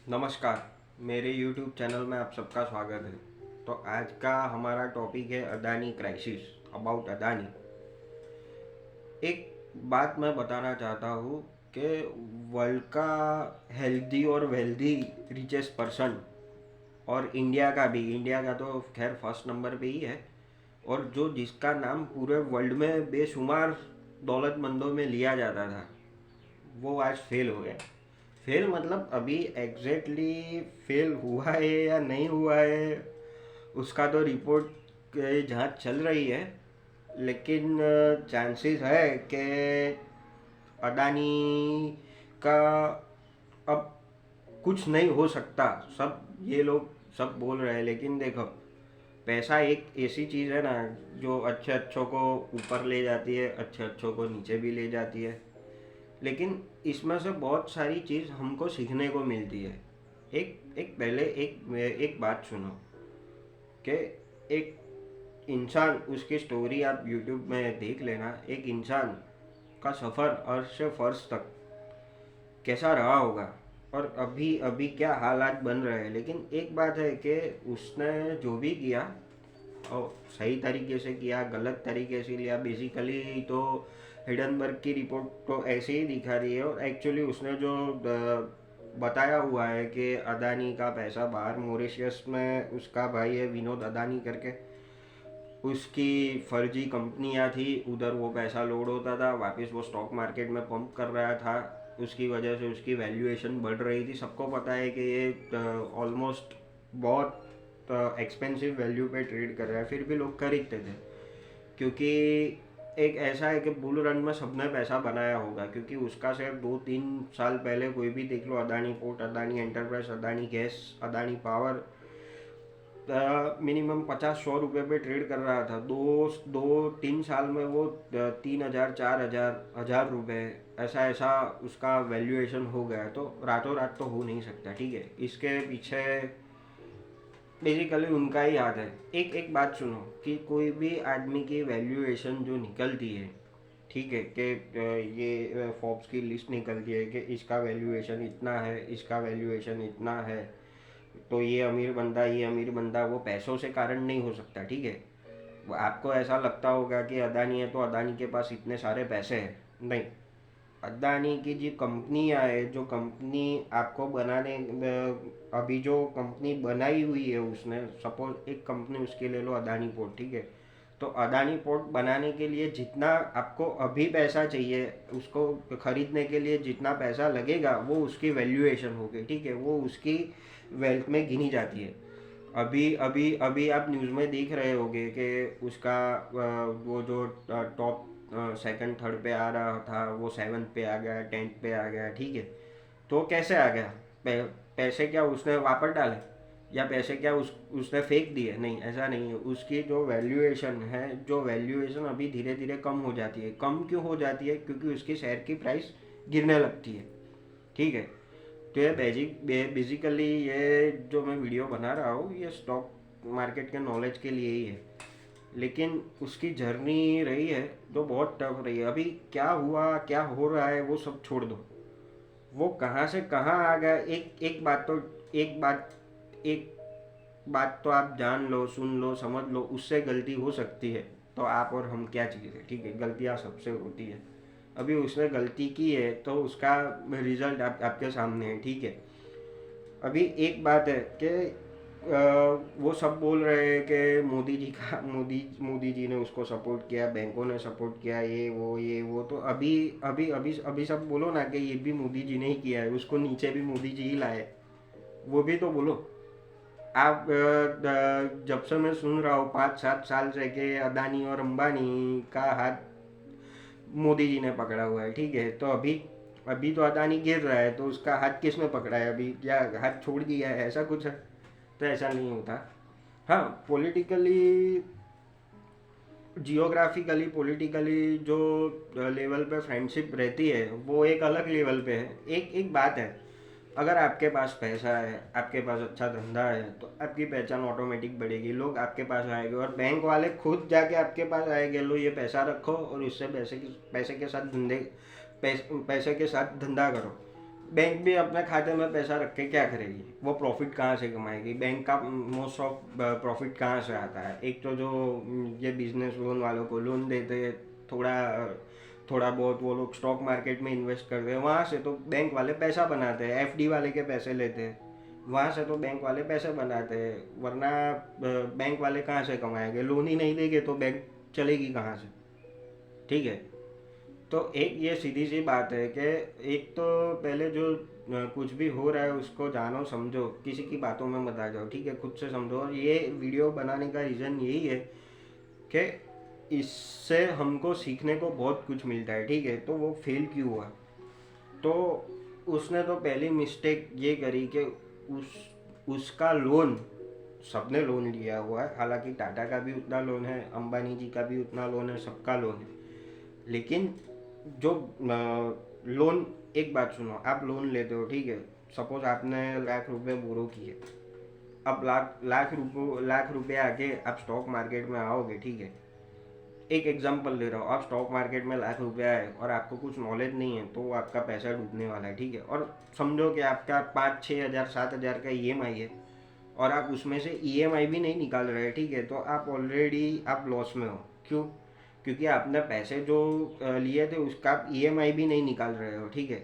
नमस्कार। मेरे YouTube channel में आप सबका स्वागत है। तो आज का हमारा टॉपिक है अदानी क्राइसिस, अबाउट अदानी। एक बात मैं बताना चाहता हूँ कि वर्ल्ड का हेल्दी और वेल्दी रिचेस्ट पर्सन, और इंडिया का तो खैर फर्स्ट नंबर पे ही है, और जो जिसका नाम पूरे वर्ल्ड में बेशुमार दौलतमंदों में लिया जाता था, वो आज फेल हो गया। फेल मतलब अभी एग्जैक्टली फेल हुआ है या नहीं हुआ है, उसका तो रिपोर्ट की जांच चल रही है। लेकिन चांसेस है कि अडानी का अब कुछ नहीं हो सकता, सब ये लोग सब बोल रहे हैं। लेकिन देखो, पैसा एक ऐसी चीज़ है ना, जो अच्छे अच्छों को ऊपर ले जाती है, अच्छे अच्छों को नीचे भी ले जाती है। लेकिन इसमें से बहुत सारी चीज़ हमको सीखने को मिलती है। एक एक पहले एक बात सुनो कि एक इंसान, उसकी स्टोरी आप यूट्यूब में देख लेना। एक इंसान का सफ़र अर्श से फर्श तक कैसा रहा होगा, और अभी अभी क्या हालात बन रहे हैं। लेकिन एक बात है कि उसने जो भी किया, और सही तरीके से किया, गलत तरीके से लिया, बेसिकली तो हिडनबर्ग की रिपोर्ट तो ऐसे ही दिखा रही है। और एक्चुअली उसने जो बताया हुआ है कि अदानी का पैसा बाहर मॉरिशस में, उसका भाई है विनोद अदानी करके, उसकी फर्जी कंपनियां थी, उधर वो पैसा लोड होता था, वापस वो स्टॉक मार्केट में पंप कर रहा था। उसकी वजह से उसकी वैल्यूएशन बढ़ रही थी। सबको पता है कि ये ऑलमोस्ट बहुत एक्सपेंसिव वैल्यू पे ट्रेड कर रहा है, फिर भी लोग खरीदते थे। क्योंकि एक ऐसा है कि बुल रन में सबने पैसा बनाया होगा, क्योंकि उसका सिर्फ 2-3 साल पहले कोई भी देख लो, Adani port, Adani enterprise, Adani gas, Adani power, minimum 50-100 रुपये पे ट्रेड कर रहा था। दो 2-3 साल में वो 3,000, 4,000, 1,000 रुपये, ऐसा ऐसा उसका वैल्यूएशन हो गया। तो रातों रात तो हो नहीं सकता, ठीक है। इसके पीछे बेसिकली उनका ही हाथ है। एक एक बात सुनो कि कोई भी आदमी की वैल्यूएशन जो निकलती है, ठीक है, कि ये फोर्ब्स की लिस्ट निकलती है कि इसका वैल्यूएशन इतना है, इसका वैल्यूएशन इतना है, तो ये अमीर बंदा, वो पैसों से कारण नहीं हो सकता, ठीक है। वो आपको ऐसा लगता होगा कि अदानी है तो अदानी के पास इतने सारे पैसे हैं, नहीं। अदानी की जो कंपनियां है, जो कंपनी आपको बनाने, अभी जो कंपनी बनाई हुई है उसने, सपोज एक कंपनी उसके ले लो, अदानी पोर्ट, ठीक है। तो अदानी पोर्ट बनाने के लिए जितना आपको अभी पैसा चाहिए, उसको खरीदने के लिए जितना पैसा लगेगा, वो उसकी वैल्यूएशन होगी, ठीक है, वो उसकी वेल्थ में गिनी जाती है। अभी अभी अभी आप न्यूज़ में देख रहे होंगे कि उसका वो जो टॉप सेकंड थर्ड पे आ रहा था, वो सेवन्थ पे आ गया, 10th पे आ गया, ठीक है। तो कैसे आ गया? पैसे क्या उसने वापस डाले, या पैसे क्या उसने फेंक दिए? नहीं, ऐसा नहीं है। उसकी जो वैल्यूएशन है, जो वैल्यूएशन अभी धीरे धीरे कम हो जाती है। कम क्यों हो जाती है? क्योंकि उसकी शेयर की प्राइस गिरने लगती है, ठीक है। तो ये बेसिकली ये जो मैं वीडियो बना रहा हूँ, ये स्टॉक मार्केट के नॉलेज के लिए ही है। लेकिन उसकी जर्नी रही है जो बहुत टफ रही है। अभी क्या हुआ, क्या हो रहा है, वो सब छोड़ दो। वो कहाँ से कहाँ आ गया, एक बात तो आप जान लो, सुन लो, समझ लो, उससे गलती हो सकती है। तो आप और हम क्या चीज़ है, ठीक है, गलतियाँ सबसे होती है। अभी उसने गलती की है तो उसका रिजल्ट आपके सामने है, ठीक है। अभी एक बात है कि वो सब बोल रहे हैं कि मोदी जी ने उसको सपोर्ट किया, बैंकों ने सपोर्ट किया, ये वो तो अभी अभी अभी अभी सब बोलो ना कि ये भी मोदी जी ने ही किया है, उसको नीचे भी मोदी जी ही लाए, वो भी तो बोलो। आप जब से मैं सुन रहा हूँ 5-7 साल से कि अदानी और अंबानी का हाथ मोदी जी ने पकड़ा हुआ है, ठीक है। तो अभी अभी तो अदानी गिर रहा है, तो उसका हाथ किसने पकड़ा है? अभी क्या हाथ छोड़ दिया है, ऐसा कुछ है? तो ऐसा नहीं होता। हाँ, पॉलिटिकली, जियोग्राफिकली, पॉलिटिकली जो लेवल पे फ्रेंडशिप रहती है, वो एक अलग लेवल पे है। एक एक बात है, अगर आपके पास पैसा है, आपके पास अच्छा धंधा है, तो आपकी पहचान ऑटोमेटिक बढ़ेगी, लोग आपके पास आएंगे, और बैंक वाले खुद जाके आपके पास आएंगे, लो ये पैसा रखो और उससे पैसे के साथ पैसे के साथ धंधा करो। बैंक भी अपने खाते में पैसा रख के क्या करेगी, वो प्रॉफिट कहाँ से कमाएगी? बैंक का मोस्ट ऑफ प्रॉफिट कहाँ से आता है? एक तो जो ये बिजनेस लोन वालों को लोन देते हैं, थोड़ा थोड़ा बहुत वो लोग स्टॉक मार्केट में इन्वेस्ट करते हैं, वहाँ से तो बैंक वाले पैसा बनाते हैं, एफडी वाले के पैसे लेते हैं, वहाँ से तो बैंक वाले पैसे बनाते हैं, वरना बैंक वाले कहाँ से कमाएंगे? लोन ही नहीं देंगे तो बैंक चलेगी कहाँ से? ठीक है। तो एक ये सीधी सी बात है कि एक तो पहले जो कुछ भी हो रहा है उसको जानो समझो, किसी की बातों में मत आ जाओ, ठीक है, खुद से समझो। और ये वीडियो बनाने का रीज़न यही है कि इससे हमको सीखने को बहुत कुछ मिलता है, ठीक है। तो वो फेल क्यों हुआ? तो उसने तो पहली मिस्टेक ये करी कि उस उसका लोन, सबने लोन लिया हुआ है, हालांकि टाटा का भी उतना लोन है, अंबानी जी का भी उतना लोन है, सबका लोन है, लेकिन जो लोन, एक बात सुनो, आप लोन लेते हो, ठीक है, सपोज आपने लाख रुपए बोरो किए, अब लाख रुपए आके आप स्टॉक मार्केट में आओगे, ठीक है, एक एग्जांपल दे रहा हूँ, आप स्टॉक मार्केट में लाख रुपया है और आपको कुछ नॉलेज नहीं है, तो आपका पैसा डूबने वाला है, ठीक है। और समझो कि आपका 5-6 हज़ार 7 हज़ार का ईएमआई है और आप उसमें से ईएमआई भी नहीं निकाल रहे, ठीक है, तो आप ऑलरेडी आप लॉस में हो। क्यों? क्योंकि आपने पैसे जो लिए थे उसका आप ईएमआई भी नहीं निकाल रहे हो, ठीक है।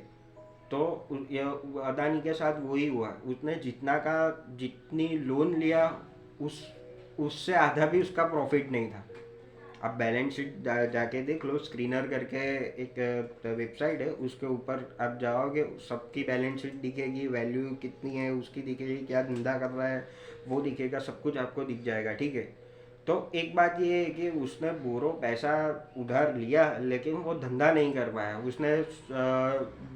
तो ये अदानी के साथ वही हुआ, उसने जितनी लोन लिया, उस उससे आधा भी उसका प्रॉफिट नहीं था। आप बैलेंस शीट जाके देख लो, स्क्रीनर करके एक वेबसाइट है, उसके ऊपर आप जाओगे, सबकी बैलेंस शीट दिखेगी, वैल्यू कितनी है उसकी दिखेगी, क्या धंधा कर रहा है वो दिखेगा, सब कुछ आपको दिख जाएगा, ठीक है। तो एक बात ये है कि उसने बोरो पैसा उधार लिया लेकिन वो धंधा नहीं कर पाया, उसने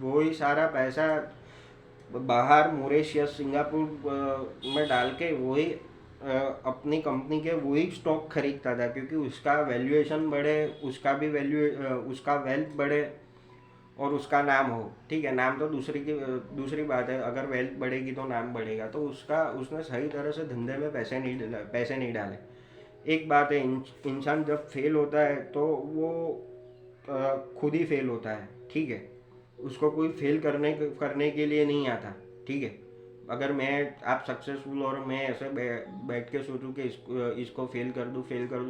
वो ही सारा पैसा बाहर मॉरिशस सिंगापुर में डाल के वही अपनी कंपनी के वही स्टॉक खरीदता था, क्योंकि उसका वैल्यूएशन बढ़े, उसका भी उसका वेल्थ बढ़े और उसका नाम हो, ठीक है। नाम तो दूसरी बात है, अगर वेल्थ बढ़ेगी तो नाम बढ़ेगा, तो उसने सही तरह से धंधे में पैसे नहीं डाले। एक बात है, इंसान जब फेल होता है तो वो खुद ही फेल होता है, ठीक है, उसको कोई फेल करने के लिए नहीं आता, ठीक है। अगर मैं आप सक्सेसफुल और मैं ऐसे बैठ के सोचूं कि इसको फेल कर दूं,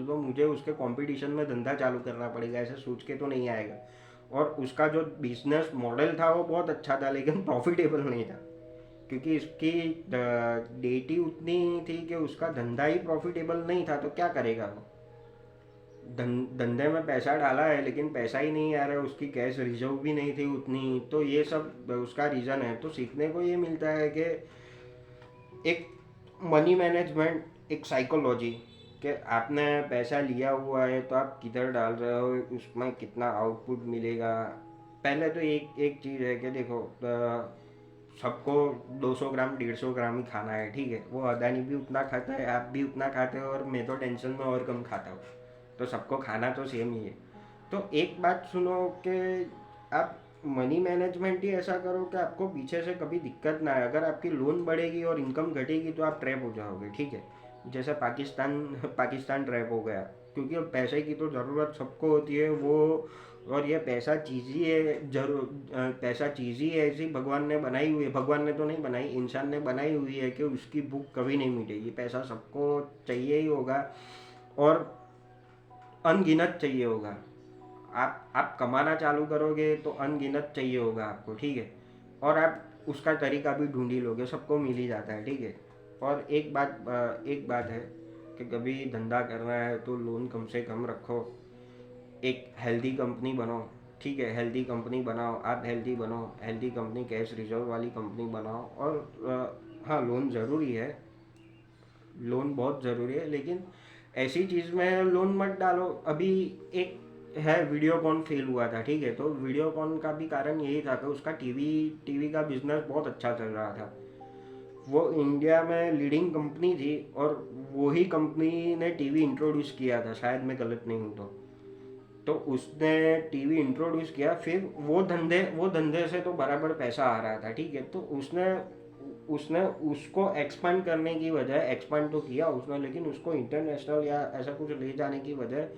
तो मुझे उसके कंपटीशन में धंधा चालू करना पड़ेगा, ऐसे सोच के तो नहीं आएगा। और उसका जो बिजनेस मॉडल था वो बहुत अच्छा था लेकिन प्रॉफिटेबल नहीं था, क्योंकि इसकी डेट ही उतनी थी कि उसका धंधा ही प्रॉफिटेबल नहीं था, तो क्या करेगा वो? धंधे में पैसा डाला है लेकिन पैसा ही नहीं आ रहा है, उसकी कैश रिजर्व भी नहीं थी उतनी, तो ये सब उसका रीज़न है। तो सीखने को ये मिलता है कि एक मनी मैनेजमेंट, एक साइकोलॉजी, कि आपने पैसा लिया हुआ है तो आप किधर डाल रहे हो, उसमें कितना आउटपुट मिलेगा। पहले तो एक एक चीज़ है कि देखो, सबको 200 ग्राम 150 ग्राम ही खाना है, ठीक है, वो अदानी भी उतना खाता है, आप भी उतना खाते हो, और मैं तो टेंशन में और कम खाता हूँ, तो सबको खाना तो सेम ही है। तो एक बात सुनो कि आप मनी मैनेजमेंट ही ऐसा करो कि आपको पीछे से कभी दिक्कत ना आए। अगर आपकी लोन बढ़ेगी और इनकम घटेगी तो आप ट्रैप हो जाओगे, ठीक है। जैसे पाकिस्तान ट्रैप हो गया, क्योंकि अब पैसे की तो ज़रूरत सबको होती है, वो और ये पैसा चीज़ ही है, पैसा चीज़ ही ऐसी भगवान ने बनाई हुई है, भगवान ने तो नहीं बनाई, इंसान ने बनाई हुई है कि उसकी भूख कभी नहीं मिटेगी, पैसा सबको चाहिए ही होगा और अनगिनत चाहिए होगा। आप कमाना चालू करोगे तो अनगिनत चाहिए होगा आपको, ठीक है, और आप उसका तरीका भी ढूंढ ही लोगे, सबको मिल ही जाता है, ठीक है। और एक बात है कि कभी धंधा करना है तो लोन कम से कम रखो, एक हेल्दी कंपनी बनो, ठीक है, हेल्दी कंपनी बनाओ, आप हेल्दी बनो, हेल्दी कंपनी, कैश रिजर्व वाली कंपनी बनाओ। और हाँ, लोन ज़रूरी है, लोन बहुत ज़रूरी है, लेकिन ऐसी चीज़ में लोन मत डालो। अभी एक है, वीडियोकॉन फेल हुआ था, ठीक है, तो वीडियोकॉन का भी कारण यही था कि उसका टीवी का बिजनेस बहुत अच्छा चल रहा था, वो इंडिया में लीडिंग कंपनी थी, और वही कंपनी ने टीवी इंट्रोड्यूस किया था, शायद मैं गलत नहीं हूँ तो उसने टीवी इंट्रोड्यूस किया, फिर वो धंधे से तो बराबर पैसा आ रहा था, ठीक है, तो उसने उसने उसको एक्सपांड करने की बजाय, एक्सपांड तो किया उसने लेकिन उसको इंटरनेशनल या ऐसा कुछ ले जाने की बजाय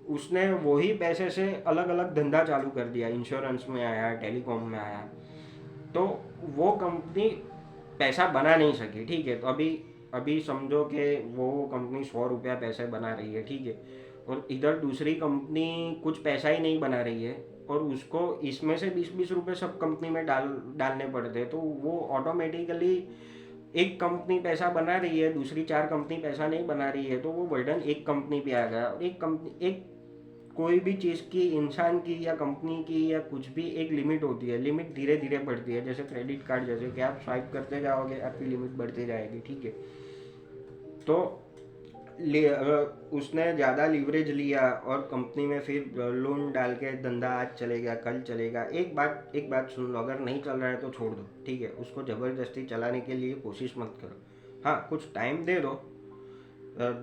उसने वही पैसे से अलग अलग धंधा चालू कर दिया, इंश्योरेंस में आया, टेलीकॉम में आया। तो वो कंपनी पैसा बना नहीं सकी, ठीक है। तो अभी अभी समझो कि वो कंपनी 100 रुपया पैसे बना रही है, ठीक है, और इधर दूसरी कंपनी कुछ पैसा ही नहीं बना रही है, और उसको इसमें से 20-20 रुपये सब कंपनी में डालने पड़ते हैं, तो वो ऑटोमेटिकली एक कंपनी पैसा बना रही है, दूसरी 4 कंपनी पैसा नहीं बना रही है, तो वो बर्डन एक कंपनी पे आ गया। और एक कंपनी, एक कोई भी चीज़ की, इंसान की या कंपनी की या कुछ भी, एक लिमिट होती है। लिमिट धीरे धीरे बढ़ती है, जैसे क्रेडिट कार्ड, जैसे कि आप स्वाइप करते जाओगे आपकी लिमिट बढ़ती जाएगी, ठीक है। तो उसने ज़्यादा लीवरेज लिया और कंपनी में फिर लोन डाल के धंधा आज चलेगा कल चलेगा। एक बात सुन लो, अगर नहीं चल रहा है तो छोड़ दो, ठीक है। उसको ज़बरदस्ती चलाने के लिए कोशिश मत करो। हाँ, कुछ टाइम दे दो,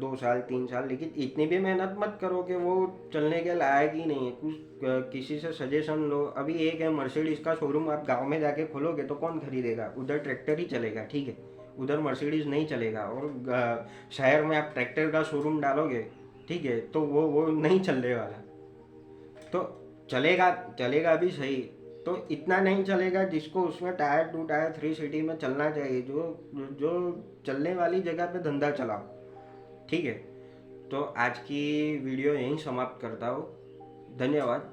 2 साल 3 साल, लेकिन इतनी भी मेहनत मत करो कि वो चलने के लायक ही नहीं है। कुछ किसी से सजेशन लो। अभी एक है मर्सिडीज का शोरूम, आप गांव में जाके खोलोगे तो कौन खरीदेगा? उधर ट्रैक्टर ही चलेगा, ठीक है, उधर मर्सिडीज नहीं चलेगा। और शहर में आप ट्रैक्टर का शोरूम डालोगे, ठीक है, तो वो नहीं चलने वाला। तो चलेगा, चलेगा भी सही, तो इतना नहीं चलेगा जिसको उसमें टायर 2 टायर 3 सिटी में चलना चाहिए। जो जो चलने वाली जगह पे धंधा चलाओ, ठीक है। तो आज की वीडियो यहीं समाप्त करता हूँ। धन्यवाद।